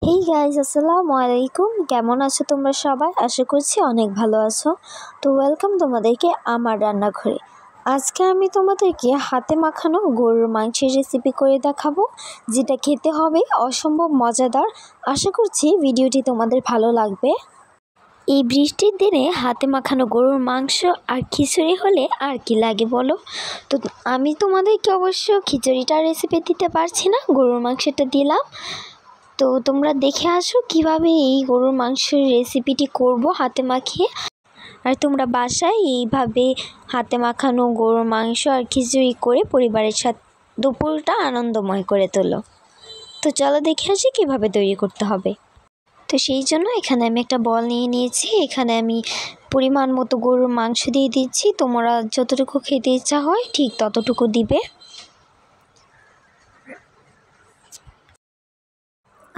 Hey guys, আসসালামু আলাইকুম। কেমন আছো তোমরা সবাই? আশা করছি অনেক ভালো আছো। তো ওয়েলকাম তোমাদেরকে আমার রান্নাঘরে। আজকে আমি তোমাদেরকে হাতে মাখানো গরুর মাংসের রেসিপি করে দেখাবো, যেটা খেতে হবে অসম্ভব মজাদার। আশা করছি ভিডিওটি তোমাদের ভালো লাগবে। এই বৃষ্টির দিনে হাতে মাখানো গরুর মাংস আর খিচুড়ি হলে আর কি লাগে বলো? তো আমি তোমাদেরকে অবশ্য খিচুড়িটার রেসিপি দিতে পারছি না, গরুর মাংসটা দিলাম। তো তোমরা দেখে আসো কিভাবে এই গরুর মাংসের রেসিপিটি করব হাতে মাখিয়ে। আর তোমরা বাসায় এইভাবে হাতে মাখানো গরুর মাংস আর খিচুড়ি করে পরিবারের সাথে দুপুরটা আনন্দময় করে তোলো। তো চলো দেখে আসি কিভাবে তৈরি করতে হবে। তো সেই জন্য এখানে আমি একটা বল নিয়ে নিয়েছি। এখানে আমি পরিমাণ মতো গরুর মাংস দিয়ে দিচ্ছি। তোমরা যতটুকু খেতে ইচ্ছা হয় ঠিক ততটুকু দিবে।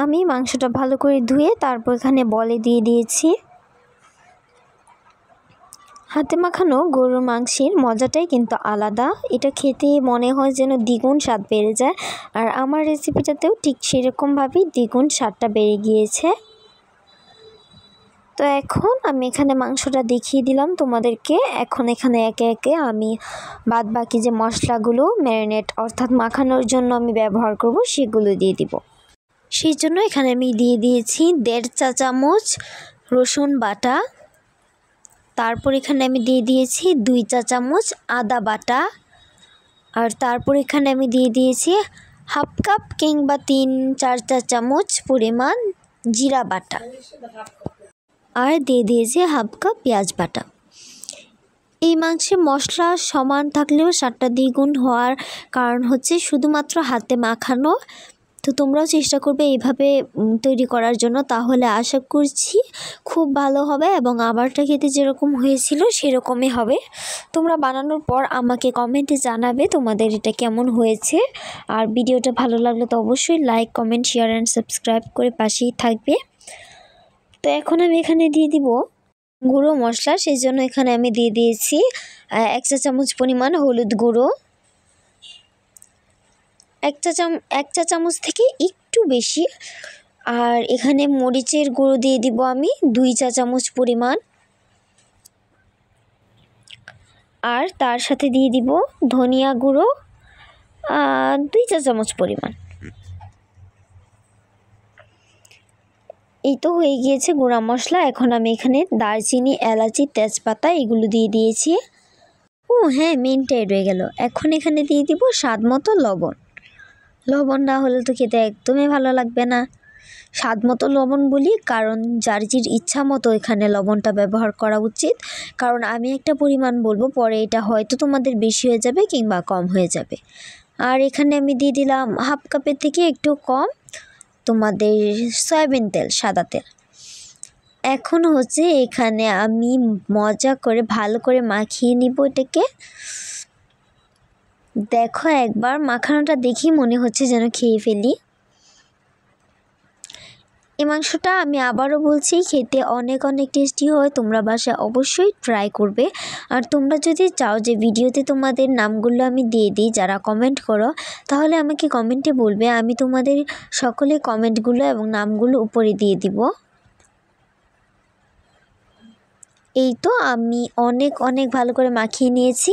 আমি মাংসটা ভালো করে ধুয়ে তারপর এখানে বলে দিয়ে দিয়েছি। হাতে মাখানো গরুর মাংসের মজাটাই কিন্তু আলাদা। এটা খেতে মনে হয় যেন দ্বিগুণ স্বাদ বেড়ে যায়। আর আমার রেসিপিটাতেও ঠিক সেরকমভাবেই দ্বিগুণ স্বাদটা বেড়ে গিয়েছে। তো এখন আমি এখানে মাংসটা দেখিয়ে দিলাম তোমাদেরকে। এখন এখানে একে একে আমি বাদ বাকি যে মশলাগুলো ম্যারিনেট অর্থাৎ মাখানোর জন্য আমি ব্যবহার করব সেগুলো দিয়ে দিব। সেই জন্য এখানে আমি দিয়ে দিয়েছি 1.5 চা চামচ রসুন বাটা। তারপর এখানে আমি দিয়ে দিয়েছি 2 চা চামচ আদা বাটা। আর তারপর এখানে আমি দিয়ে দিয়েছি হাফ কাপ কিংবা 3-4 চা চামচ পরিমাণ জিরা বাটা। আর দিয়ে দিয়েছি হাফ কাপ পেঁয়াজ বাটা। এই মাংসে মশলা সমান থাকলেও স্বাদটা দ্বিগুণ হওয়ার কারণ হচ্ছে শুধুমাত্র হাতে মাখানো। তো তোমরাও চেষ্টা করবে এইভাবে তৈরি করার জন্য, তাহলে আশা করছি খুব ভালো হবে এবং আমারটা খেতে যেরকম হয়েছিল সেরকমই হবে। তোমরা বানানোর পর আমাকে কমেন্টে জানাবে তোমাদের এটা কেমন হয়েছে। আর ভিডিওটা ভালো লাগলে তো অবশ্যই like, comment, share and subscribe করে পাশেই থাকবে। তো এখন আমি এখানে দিয়ে দিব গুঁড়ো মশলা। সেই জন্য এখানে আমি দিয়ে দিয়েছি 1 চা চামচ পরিমাণ হলুদ গুঁড়ো। 1 চা চামচ থেকে একটু বেশি। আর এখানে মরিচের গুঁড়ো দিয়ে দিব আমি 2 চা চামচ পরিমাণ। আর তার সাথে দিয়ে দিব ধনিয়া গুঁড়ো 2 চা চামচ পরিমাণ। এই তো হয়ে গিয়েছে গুঁড়া মশলা। এখন আমি এখানে দারচিনি, এলাচি, তেজপাতা এগুলো দিয়ে দিয়েছি। ও হ্যাঁ, মেনটাই রয়ে গেল। এখন এখানে দিয়ে দিব স্বাদ মতো লবণ। লবণ না হলে তো খেতে একদমই ভালো লাগবে না। স্বাদ মতো লবণ বলি কারণ যার ইচ্ছা মতো এখানে লবণটা ব্যবহার করা উচিত। কারণ আমি একটা পরিমাণ বলবো, পরে এটা হয়তো তোমাদের বেশি হয়ে যাবে কিংবা কম হয়ে যাবে। আর এখানে আমি দিয়ে দিলাম হাফ কাপের থেকে একটু কম তোমাদের সয়াবিন তেল, সাদা তেল। এখন হচ্ছে এখানে আমি মজা করে ভালো করে মাখিয়ে নিব এটাকে। দেখো একবার মাখানোটা দেখি মনে হচ্ছে যেন খেয়ে ফেলি। এই মাংসটা আমি আবারও বলছি খেতে অনেক অনেক টেস্টি হয়। তোমরা বাসায় অবশ্যই ট্রাই করবে। আর তোমরা যদি চাও যে ভিডিওতে তোমাদের নামগুলো আমি দিয়ে দিই যারা কমেন্ট করো, তাহলে আমাকে কমেন্টে বলবে, আমি তোমাদের সকলে কমেন্টগুলো এবং নামগুলো উপরে দিয়ে দিব। এই তো আমি অনেক অনেক ভালো করে মাখিয়ে নিয়েছি।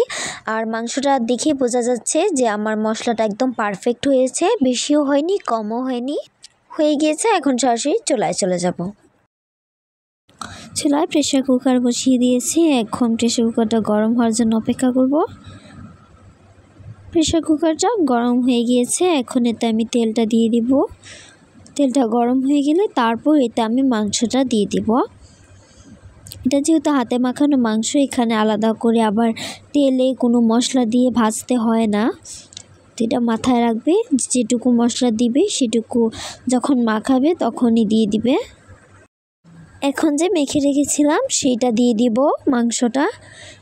আর মাংসটা দেখে বোঝা যাচ্ছে যে আমার মশলাটা একদম পারফেক্ট হয়েছে, বেশিও হয়নি কমও হয়নি, হয়ে গিয়েছে। এখন সরাসরি চুলায় চলে যাব। চুলায় প্রেসার কুকার বসিয়ে দিয়েছি। এখন প্রেসার কুকারটা গরম হওয়ার জন্য অপেক্ষা করব। প্রেসার কুকারটা গরম হয়ে গিয়েছে। এখন এতে আমি তেলটা দিয়ে দিব। তেলটা গরম হয়ে গেলে তারপর এতে আমি মাংসটা দিয়ে দিব। এটা যেহেতু হাতে মাখানো মাংস, এখানে আলাদা করে আবার তেলে কোনো মশলা দিয়ে ভাজতে হয় না। এটা মাথায় রাখবে, যেটুকু মশলা দিবে সেটুকু যখন মাখাবে তখনই দিয়ে দিবে। এখন যে মেখে রেখেছিলাম সেইটা দিয়ে দিব মাংসটা।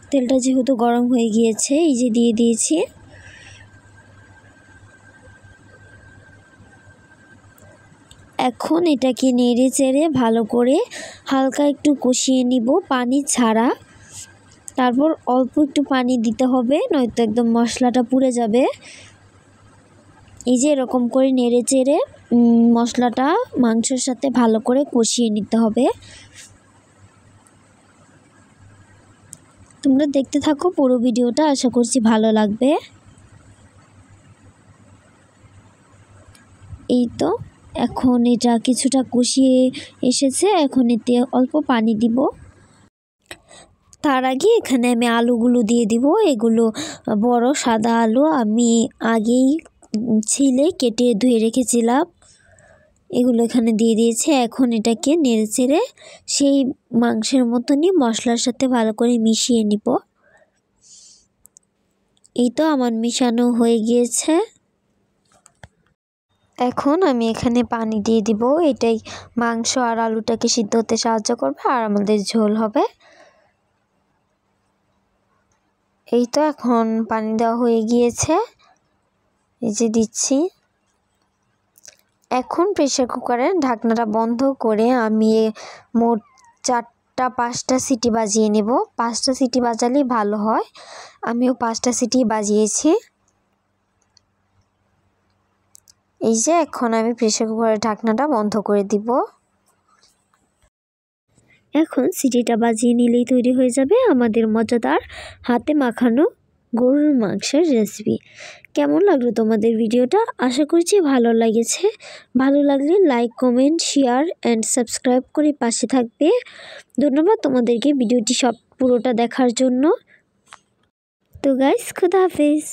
তেলটা যেহেতু গরম হয়ে গিয়েছে, এই যে দিয়ে দিয়েছি। এখন এটাকে নেড়ে চেড়ে ভালো করে হালকা একটু কষিয়ে নিব, পানি ছাড়া। তারপর অল্প একটু পানি দিতে হবে, নয়তো একদম মশলাটা পুড়ে যাবে। এই যে এরকম করে নেড়ে চেড়ে মশলাটা মাংসের সাথে ভালো করে কষিয়ে নিতে হবে। তোমরা দেখতে থাকো পুরো ভিডিওটা, আশা করছি ভালো লাগবে। এই তো এখন এটা কিছুটা কষিয়ে এসেছে, এখন এতে অল্প পানি দিব। তার আগে এখানে আমি আলুগুলো দিয়ে দিব। এগুলো বড় সাদা আলু, আমি আগেই ছিলে কেটে ধুয়ে রেখেছিলাম। এগুলো এখানে দিয়ে দিয়েছি। এখন এটাকে নেড়ে চেড়ে সেই মাংসের মতনই মশলার সাথে ভালো করে মিশিয়ে নিব। এই তো আমার মিশানো হয়ে গিয়েছে। এখন আমি এখানে পানি দিয়ে দিব। এটাই মাংস আর আলুটাকে সিদ্ধ হতে সাহায্য করবে আর আমাদের ঝোল হবে। এই তো এখন পানি দেওয়া হয়ে গিয়েছে, এই যে দিচ্ছি। এখন প্রেসার কুকারের ঢাকনাটা বন্ধ করে আমি মোট 4-5টা সিটি বাজিয়ে নেব। 5টা সিটি বাজালেই ভালো হয়, আমিও 5টা সিটি বাজিয়েছি। এই যে এখন আমি প্রেসার কুকারের ঢাকনাটা বন্ধ করে দিব। এখন সিটিটা বাজিয়ে নিলেই তৈরি হয়ে যাবে আমাদের মজাদার হাতে মাখানো গরুর মাংসের রেসিপি। কেমন লাগলো তোমাদের ভিডিওটা? আশা করছি ভালো লেগেছে। ভালো লাগলে like, comment, share and subscribe করে পাশে থাকবে। ধন্যবাদ তোমাদেরকে ভিডিওটি পুরোটা দেখার জন্য। তো গাইস, খুদা হাফেজ।